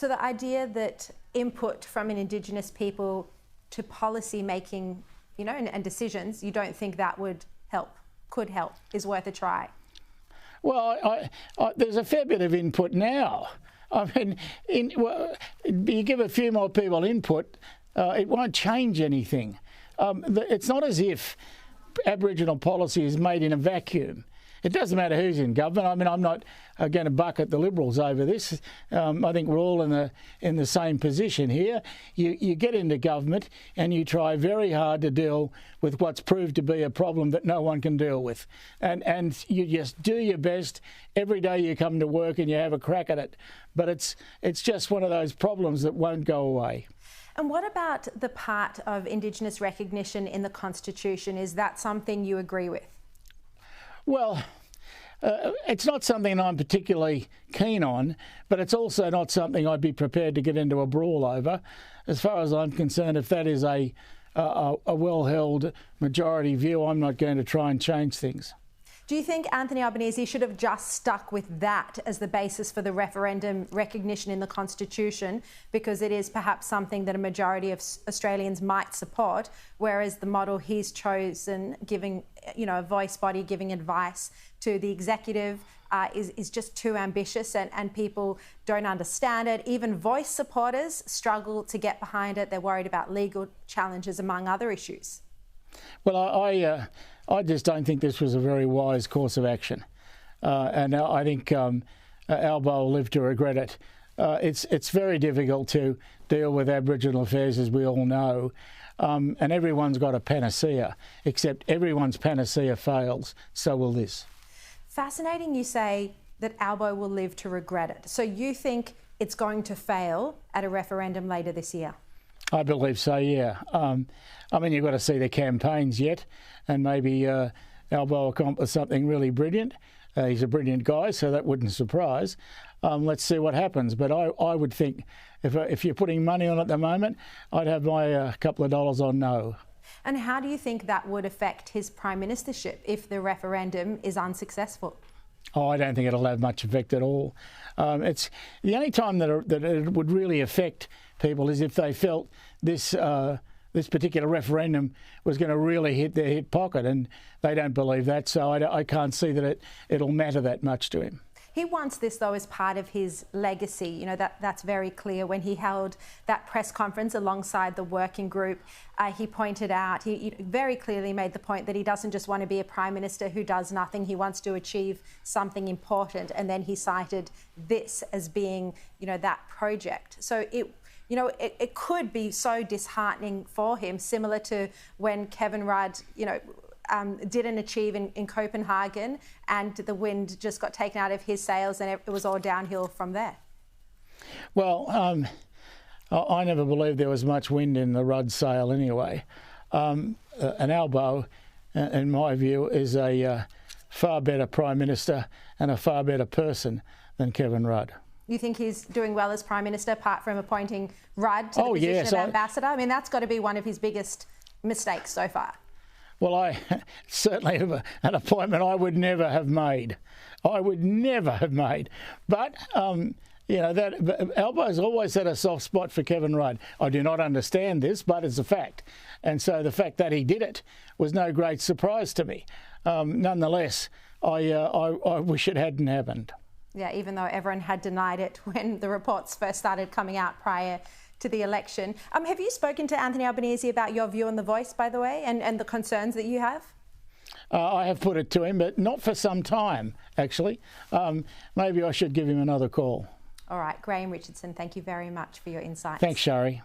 So the idea that input from an Indigenous people to policy making, and decisions, you don't think that would help, could help, is worth a try? Well, there's a fair bit of input now. I mean, you give a few more people input, it won't change anything. It's not as if Aboriginal policy is made in a vacuum. It doesn't matter who's in government. I mean, I'm not going to bucket the Liberals over this. I think we're all in the same position here. You get into government and you try very hard to deal with what's proved to be a problem that no one can deal with. And you just do your best. Every day you come to work and you have a crack at it. But it's just one of those problems that won't go away. And what about the part of Indigenous recognition in the Constitution? Is that something you agree with? Well, it's not something I'm particularly keen on, but it's also not something I'd be prepared to get into a brawl over. As far as I'm concerned, if that is a well-held majority view, I'm not going to try and change things. Do you think Anthony Albanese should have just stuck with that as the basis for the referendum recognition in the Constitution, because it is perhaps something that a majority of Australians might support, whereas the model he's chosen, giving a voice body, giving advice to the executive, is just too ambitious and people don't understand it. Even Voice supporters struggle to get behind it. They're worried about legal challenges, among other issues. Well, I just don't think this was a very wise course of action. And I think Albo will live to regret it. It's very difficult to deal with Aboriginal affairs, as we all know. And everyone's got a panacea, except everyone's panacea fails, so will this. Fascinating you say that Albo will live to regret it. So you think it's going to fail at a referendum later this year? I believe so, yeah. I mean, you've got to see the campaigns yet, and maybe Albo accomplished something really brilliant. He's a brilliant guy, so that wouldn't surprise. Let's see what happens. But I would think if you're putting money on at the moment, I'd have my couple of dollars on no. And how do you think that would affect his prime ministership if the referendum is unsuccessful? Oh, I don't think it'll have much effect at all. It's the only time that it would really affect people is if they felt this particular referendum was going to really hit their hip pocket, and they don't believe that. So I can't see that it'll matter that much to him. He wants this, though, as part of his legacy. That's very clear. When he held that press conference alongside the working group, he pointed out, he very clearly made the point that he doesn't just want to be a Prime Minister who does nothing. He wants to achieve something important. And then he cited this as being, that project. So it could be so disheartening for him, similar to when Kevin Rudd, didn't achieve in Copenhagen, and the wind just got taken out of his sails and it was all downhill from there. Well, I never believed there was much wind in the Rudd sail anyway. An Albo, in my view, is a far better Prime Minister and a far better person than Kevin Rudd. You think he's doing well as Prime Minister, apart from appointing Rudd to the position of Ambassador? I mean, that's got to be one of his biggest mistakes so far. Well, I certainly have an appointment I would never have made. I would never have made. But, that Albo's always had a soft spot for Kevin Rudd. I do not understand this, but it's a fact. And so the fact that he did it was no great surprise to me. Nonetheless, I wish it hadn't happened. Yeah, even though everyone had denied it when the reports first started coming out prior to the election. Have you spoken to Anthony Albanese about your view on The Voice, by the way, and the concerns that you have? I have put it to him, but not for some time, actually. Maybe I should give him another call. All right, Graham Richardson, thank you very much for your insights. Thanks, Sharri.